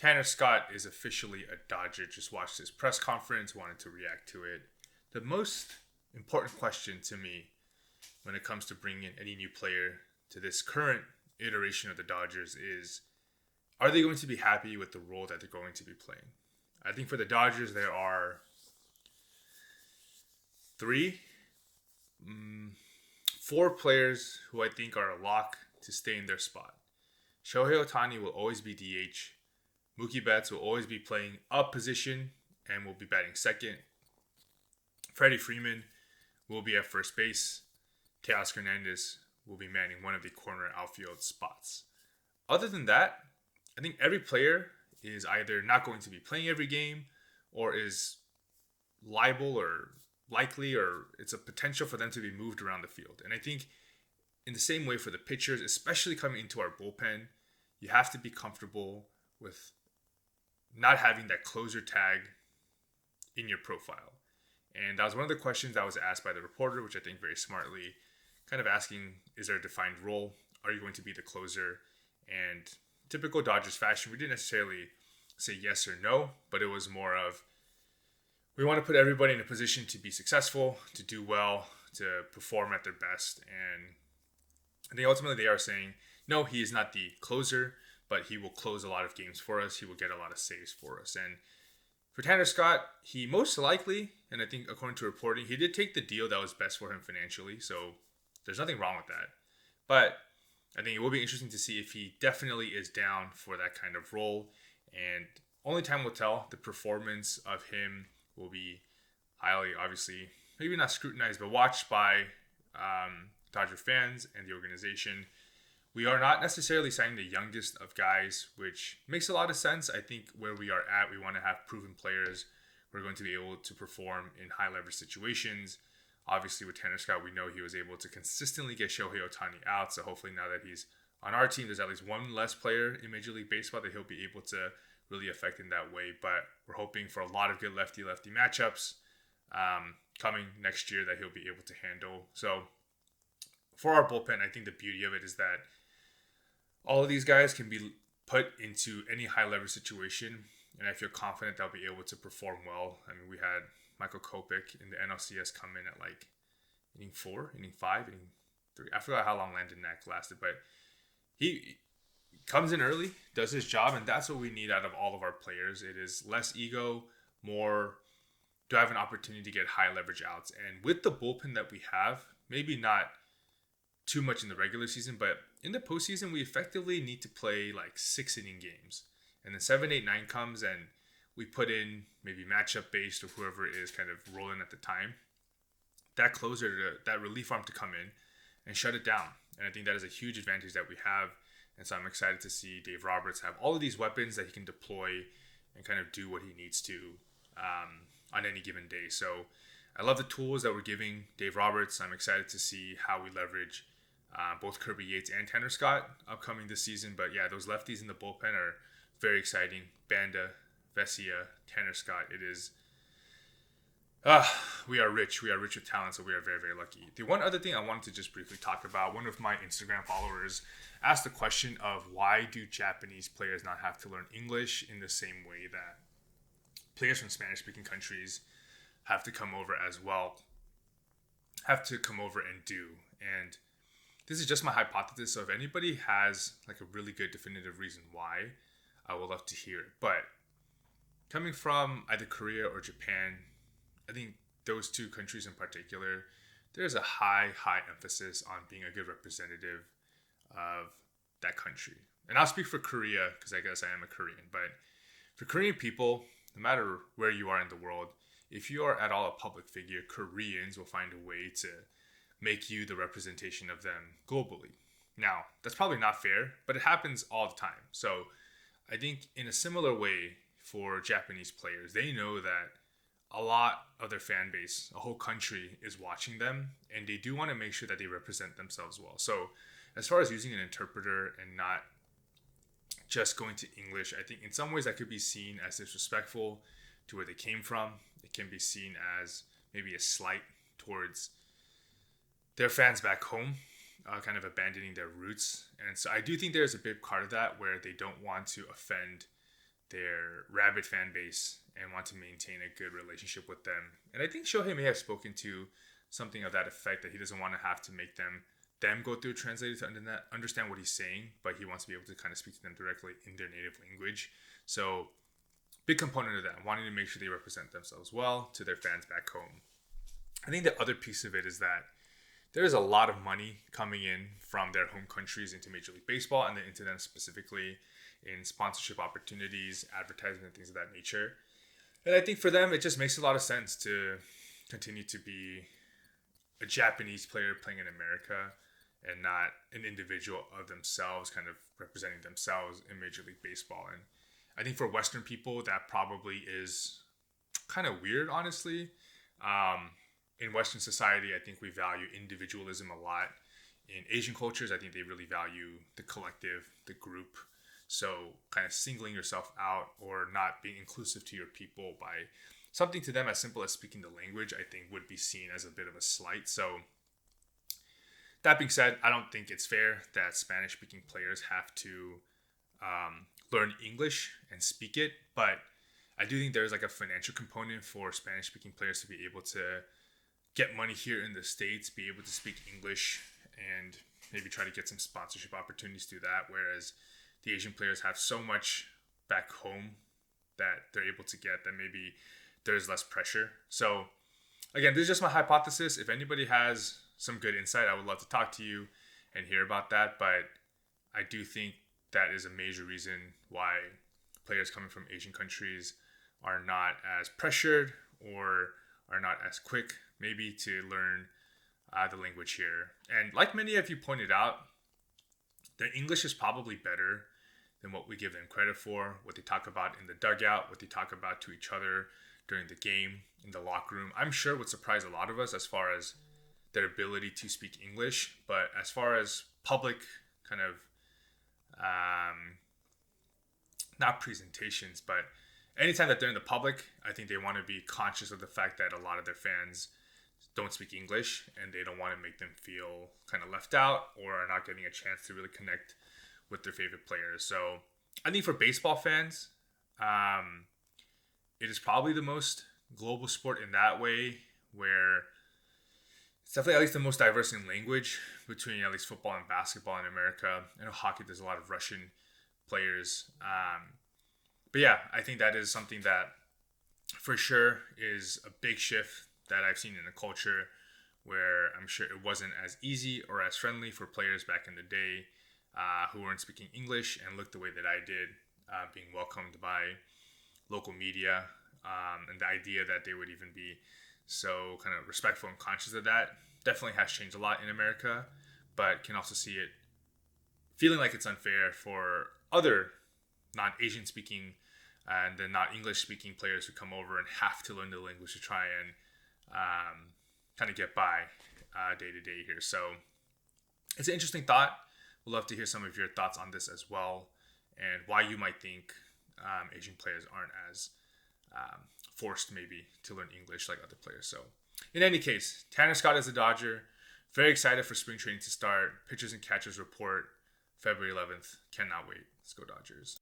Tanner Scott is officially a Dodger. Just watched his press conference, wanted to react to it. The most important question to me when it comes to bringing in any new player to this current iteration of the Dodgers is, are they going to be happy with the role that they're going to be playing? I think for the Dodgers, there are three, four players who I think are a lock to stay in their spot. Shohei Ohtani will always be DH. Mookie Betts will always be playing up position and will be batting second. Freddie Freeman will be at first base. Teoscar Hernandez will be manning one of the corner outfield spots. Other than that, I think every player is either not going to be playing every game or is liable or likely, or it's a potential for them to be moved around the field. And I think in the same way for the pitchers, especially coming into our bullpen, you have to be comfortable with not having that closer tag in your profile. And that was one of the questions that was asked by the reporter, which I think very smartly, kind of asking, is there a defined role? Are you going to be the closer? And typical Dodgers fashion, we didn't necessarily say yes or no, but it was more of, we want to put everybody in a position to be successful, to do well, to perform at their best. And I think ultimately they are saying, no, he is not the closer, but he will close a lot of games for us. He will get a lot of saves for us. And for Tanner Scott, he most likely, and I think according to reporting, he did take the deal that was best for him financially. So there's nothing wrong with that. But I think it will be interesting to see if he definitely is down for that kind of role. And only time will tell. The performance of him will be highly, obviously, maybe not scrutinized, but watched by Dodger fans and the organization. We are not necessarily signing the youngest of guys, which makes a lot of sense. I think where we are at, we want to have proven players who are going to be able to perform in high leverage situations. Obviously, with Tanner Scott, we know he was able to consistently get Shohei Ohtani out. So hopefully now that he's on our team, there's at least one less player in Major League Baseball that he'll be able to really affect in that way. But we're hoping for a lot of good lefty-lefty matchups coming next year that he'll be able to handle. So for our bullpen, I think the beauty of it is that all of these guys can be put into any high leverage situation, and I feel confident they'll be able to perform well. I mean, we had Michael Kopech in the NLCS come in at like inning 4, inning 5, inning 3. I forgot how long Landon Knack lasted, but he comes in early, does his job, and that's what we need out of all of our players. It is less ego, more do I have an opportunity to get high leverage outs. And with the bullpen that we have, maybe not too much in the regular season, but in the postseason, we effectively need to play like 6-inning games. And then 7, 8, 9 comes and we put in maybe matchup based or whoever is kind of rolling at the time. That closer, that relief arm to come in and shut it down. And I think that is a huge advantage that we have. And so I'm excited to see Dave Roberts have all of these weapons that he can deploy and kind of do what he needs to on any given day. So I love the tools that we're giving Dave Roberts. I'm excited to see how we leverage both Kirby Yates and Tanner Scott upcoming this season. But yeah, those lefties in the bullpen are very exciting. Banda, Vesia, Tanner Scott. It is, we are rich. We are rich with talent, so we are very, very lucky. The one other thing I wanted to just briefly talk about, one of my Instagram followers asked the question of why do Japanese players not have to learn English in the same way that players from Spanish-speaking countries have to come over as well, have to come over and do. And this is just my hypothesis, so if anybody has like a really good definitive reason why, I would love to hear it. But coming from either Korea or Japan, I think those two countries in particular, there's a high emphasis on being a good representative of that country. And I'll speak for Korea because I guess I am a Korean. But for Korean people, no matter where you are in the world, if you are at all a public figure, Koreans will find a way to make you the representation of them globally. Now, that's probably not fair, but it happens all the time. So I think in a similar way for Japanese players, they know that a lot of their fan base, a whole country is watching them, and they do want to make sure that they represent themselves well. So as far as using an interpreter and not just going to English, I think in some ways that could be seen as disrespectful to where they came from. It can be seen as maybe a slight towards their fans back home, kind of abandoning their roots. And so I do think there's a big part of that where they don't want to offend their rabid fan base and want to maintain a good relationship with them. And I think Shohei may have spoken to something of that effect, that he doesn't want to have to make them go through a translator to understand what he's saying, but he wants to be able to kind of speak to them directly in their native language. So big component of that, wanting to make sure they represent themselves well to their fans back home. I think the other piece of it is that there's a lot of money coming in from their home countries into Major League Baseball, and then into them specifically in sponsorship opportunities, advertisement, things of that nature. And I think for them, it just makes a lot of sense to continue to be a Japanese player playing in America and not an individual of themselves, kind of representing themselves in Major League Baseball. And I think for Western people, that probably is kind of weird, honestly. In Western society, I think we value individualism a lot. In Asian cultures, I think they really value the collective, the group. So kind of singling yourself out or not being inclusive to your people by something to them as simple as speaking the language, I think would be seen as a bit of a slight. So that being said, I don't think it's fair that Spanish-speaking players have to learn English and speak it. But I do think there's like a financial component for Spanish-speaking players to be able to get money here in the States, be able to speak English, and maybe try to get some sponsorship opportunities through that. Whereas the Asian players have so much back home that they're able to get that maybe there's less pressure. So again, this is just my hypothesis. If anybody has some good insight, I would love to talk to you and hear about that. But I do think that is a major reason why players coming from Asian countries are not as pressured or are not as quick maybe to learn the language here. And like many of you pointed out, their English is probably better than what we give them credit for, what they talk about in the dugout, what they talk about to each other during the game, in the locker room. I'm sure would surprise a lot of us as far as their ability to speak English. But as far as public kind of, not presentations, but anytime that they're in the public, I think they want to be conscious of the fact that a lot of their fans don't speak English, and they don't want to make them feel kind of left out or are not getting a chance to really connect with their favorite players. So I think for baseball fans, it is probably the most global sport in that way, where it's definitely at least the most diverse in language between at least football and basketball in America. I know hockey, there's a lot of Russian players. But yeah, I think that is something that for sure is a big shift that I've seen in the culture, where I'm sure it wasn't as easy or as friendly for players back in the day who weren't speaking English and looked the way that I did, being welcomed by local media, and the idea that they would even be so kind of respectful and conscious of that definitely has changed a lot in America, but can also see it feeling like it's unfair for other non-Asian speaking and then not English speaking players who come over and have to learn the language to try and kind of get by day to day here. So it's an interesting thought. We'd love to hear some of your thoughts on this as well, and why you might think Asian players aren't as forced maybe to learn English like other players. So in any case, Tanner Scott is a Dodger. Very excited for spring training to start. Pitchers and catchers report February 11th. Cannot wait. Let's go Dodgers.